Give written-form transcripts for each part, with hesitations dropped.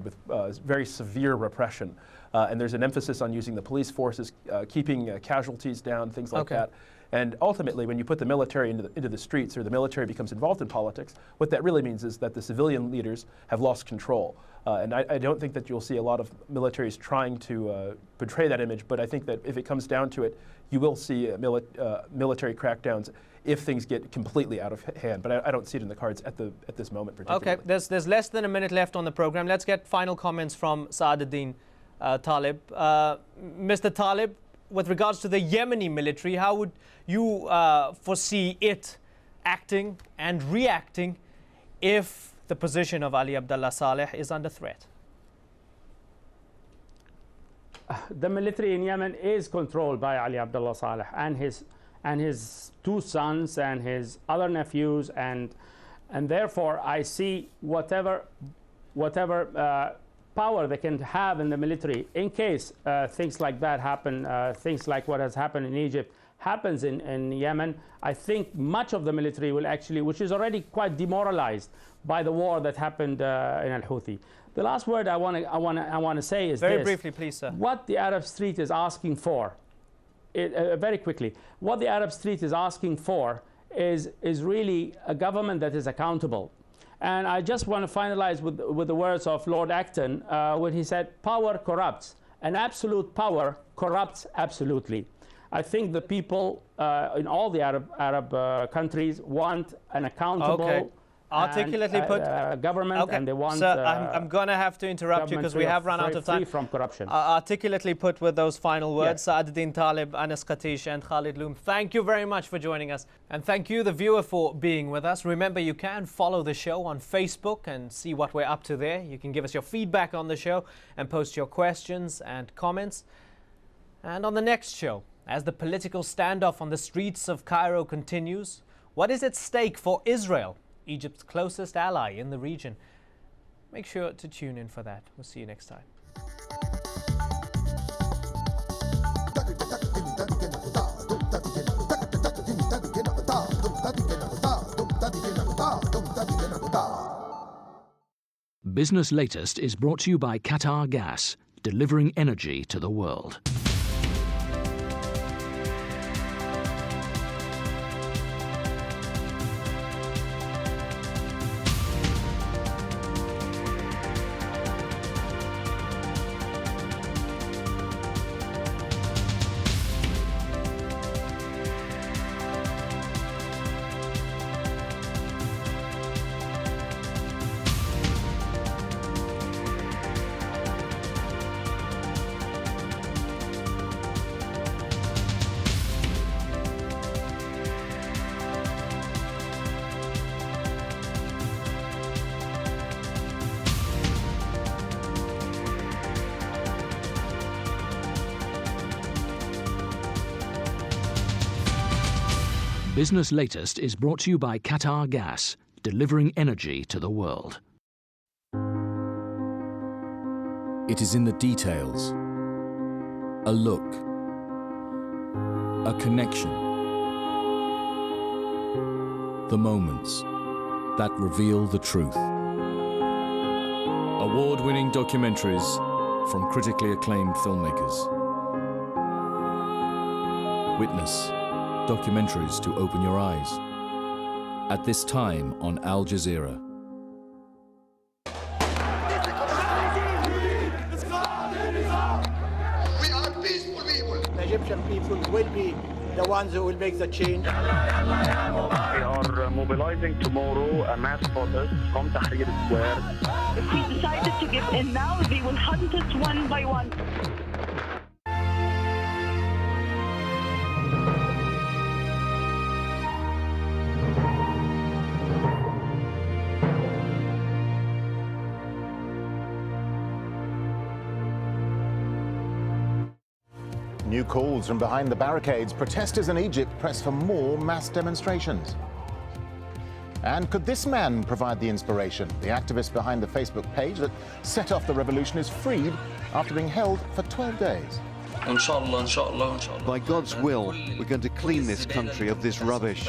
associated with very severe repression. And there's an emphasis on using the police forces, keeping casualties down, things like that. And ultimately, when you put the military into the streets, or the military becomes involved in politics, what that really means is that the civilian leaders have lost control. And I don't think that you'll see a lot of militaries trying to portray that image, but I think that if it comes down to it, you will see military crackdowns if things get completely out of hand. But I don't see it in the cards at this moment particularly. Okay, there's less than a minute left on the program. Let's get final comments from Saaduddin Talib. Mr. Talib, with regards to the Yemeni military, how would you foresee it acting and reacting if the position of Ali Abdullah Saleh is under threat? The military in Yemen is controlled by Ali Abdullah Saleh and his two sons and his other nephews, and therefore I see whatever power they can have in the military in case things like that happen, things like what has happened in Egypt happens in Yemen. I think much of the military will actually, which is already quite demoralized by the war that happened in Al-Houthi. The last word I want to say is very briefly, please, sir. What the Arab Street is asking for, very quickly, what the Arab Street is asking for is really a government that is accountable. And I just want to finalize with the words of Lord Acton when he said, power corrupts, and absolute power corrupts absolutely. I think the people in all the Arab countries want an accountable articulately put government, and they want. Sir, I'm going to have to interrupt you because we have run out of time. Free from corruption. Articulately put with those final words, Saaduddin Talib, Anas Qatish, and Khalid Loom. Thank you very much for joining us, and thank you, the viewer, for being with us. Remember, you can follow the show on Facebook and see what we're up to there. You can give us your feedback on the show and post your questions and comments. And on the next show, as the political standoff on the streets of Cairo continues, what is at stake for Israel, Egypt's closest ally in the region? Make sure to tune in for that. We'll see you next time. Business Latest is brought to you by Qatar Gas, delivering energy to the world. Business Latest is brought to you by Qatar Gas, delivering energy to the world. It is in the details. A look. A connection. The moments that reveal the truth. Award-winning documentaries from critically acclaimed filmmakers. Witness documentaries to open your eyes. At this time on Al Jazeera. We are peaceful people. The Egyptian people will be the ones who will make the change. We are mobilizing tomorrow a mass protest from Tahrir Square. If we decided to give in now, they will hunt us one by one. New calls from behind the barricades. Protesters in Egypt press for more mass demonstrations. And could this man provide the inspiration? The activist behind the Facebook page that set off the revolution is freed after being held for 12 days. Inshallah, inshallah, inshallah. By God's will, we're going to clean this country of this rubbish.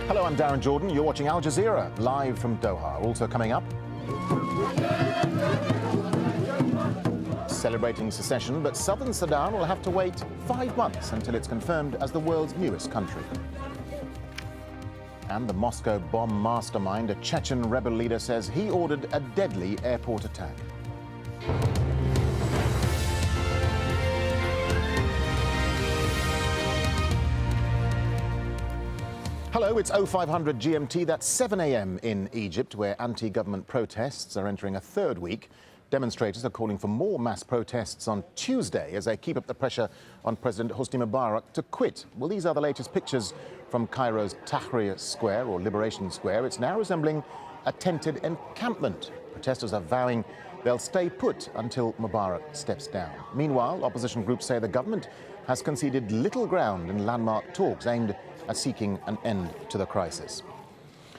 Hello, I'm Darren Jordan. You're watching Al Jazeera, live from Doha. Also coming up, celebrating secession, but southern Sudan will have to wait 5 months until it's confirmed as the world's newest country. And the Moscow bomb mastermind, a Chechen rebel leader, says he ordered a deadly airport attack. Hello, it's 0500 GMT. That's 7 a.m. in Egypt, where anti-government protests are entering a third week. Demonstrators are calling for more mass protests on Tuesday as they keep up the pressure on President Hosni Mubarak to quit. Well, these are the latest pictures from Cairo's Tahrir Square, or Liberation Square. It's now resembling a tented encampment. Protesters are vowing they'll stay put until Mubarak steps down. Meanwhile, opposition groups say the government has conceded little ground in landmark talks aimed at seeking an end to the crisis.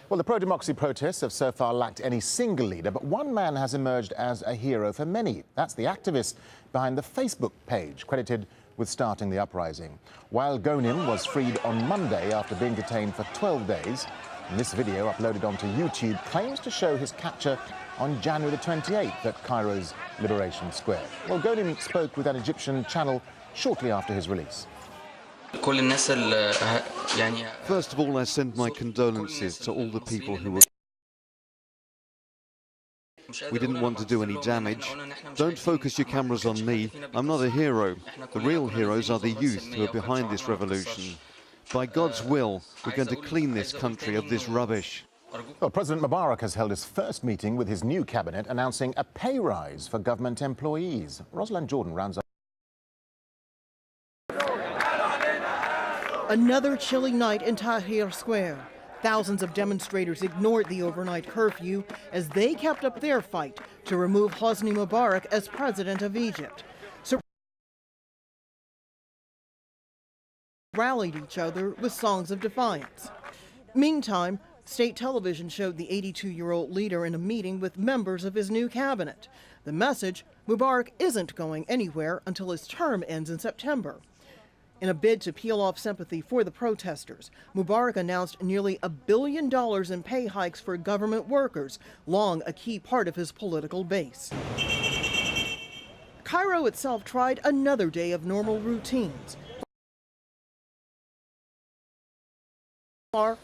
Well, the pro-democracy protests have so far lacked any single leader, but one man has emerged as a hero for many. That's the activist behind the Facebook page, credited with starting the uprising. Wael Ghonim was freed on Monday after being detained for 12 days. And this video, uploaded onto YouTube, claims to show his capture on January the 28th at Cairo's Liberation Square. Well, Ghonim spoke with an Egyptian channel shortly after his release. First of all, I send my condolences to all the people who were... We didn't want to do any damage. Don't focus your cameras on me. I'm not a hero. The real heroes are the youth who are behind this revolution. By God's will, we're going to clean this country of this rubbish. Well, President Mubarak has held his first meeting with his new cabinet, announcing a pay rise for government employees. Rosalind Jordan rounds up. Another chilly night in Tahrir Square. Thousands of demonstrators ignored the overnight curfew as they kept up their fight to remove Hosni Mubarak as president of Egypt. Rallied each other with songs of defiance. Meantime, state television showed the 82-year-old leader in a meeting with members of his new cabinet. The message: Mubarak isn't going anywhere until his term ends in September. In a bid to peel off sympathy for the protesters, Mubarak announced nearly $1 billion in pay hikes for government workers, long a key part of his political base. Cairo itself tried another day of normal routines.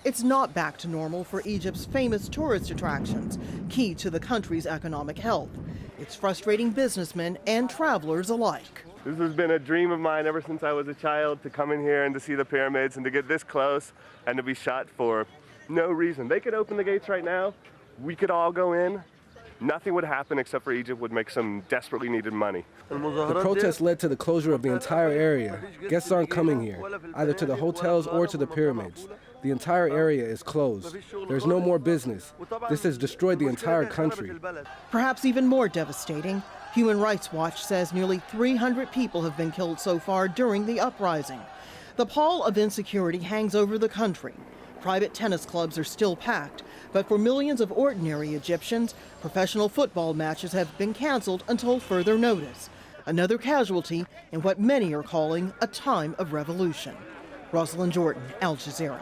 It's not back to normal for Egypt's famous tourist attractions, key to the country's economic health. It's frustrating businessmen and travelers alike. This has been a dream of mine ever since I was a child, to come in here and to see the pyramids and to get this close and to be shot for no reason. They could open the gates right now. We could all go in. Nothing would happen except for Egypt would make some desperately needed money. The protest led to the closure of the entire area. Guests aren't coming here, either to the hotels or to the pyramids. The entire area is closed. There's no more business. This has destroyed the entire country. Perhaps even more devastating, Human Rights Watch says nearly 300 people have been killed so far during the uprising. The pall of insecurity hangs over the country. Private tennis clubs are still packed, but for millions of ordinary Egyptians, professional football matches have been canceled until further notice. Another casualty in what many are calling a time of revolution. Rosalind Jordan, Al Jazeera.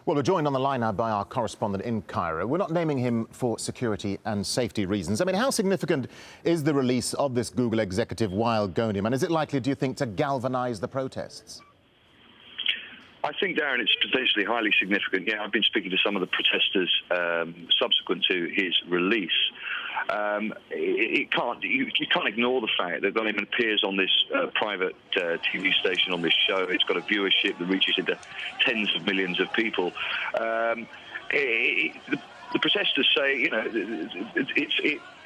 Well, we're joined on the line now by our correspondent in Cairo. We're not naming him for security and safety reasons. I mean, how significant is the release of this Google executive, Wael Ghonim, and is it likely, do you think, to galvanize the protests? I think, Darren, it's potentially highly significant. Yeah, I've been speaking to some of the protesters subsequent to his release. You can't ignore the fact that Ghonim appears on this private TV station on this show. It's got a viewership that reaches into tens of millions of people. The protesters say, you know,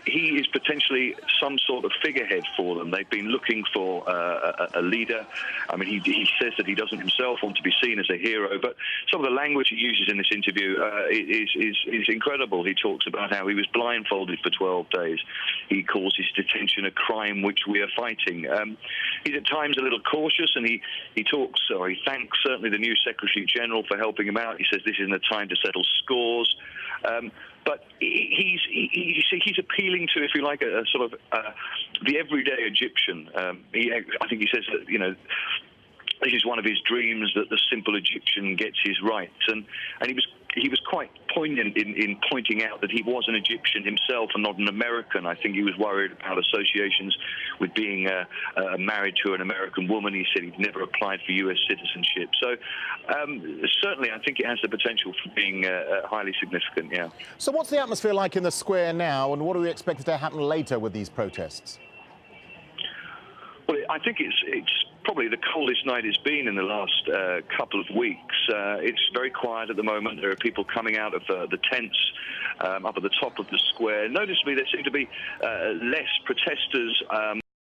he is potentially some sort of figurehead for them. They've been looking for a leader. I mean, he says that he doesn't himself want to be seen as a hero, but some of the language he uses in this interview is incredible. He talks about how he was blindfolded for 12 days. He calls his detention a crime which we are fighting. He's at times a little cautious, and he thanks certainly the new Secretary General for helping him out. He says this isn't a time to settle scores. But he's appealing to, if you like, a sort of the everyday Egyptian. I think he says that, you know, this is one of his dreams, that the simple Egyptian gets his rights. And he was quite poignant in pointing out that he was an Egyptian himself and not an American. I think he was worried about associations with being married to an American woman. He said he'd never applied for U.S. citizenship. So certainly I think it has the potential for being highly significant, yeah. So what's the atmosphere like in the square now, and what are we expected to happen later with these protests? Well, I think it's probably the coldest night it's been in the last couple of weeks. It's very quiet at the moment. There are people coming out of the tents up at the top of the square. Noticeably, there seem to be less protesters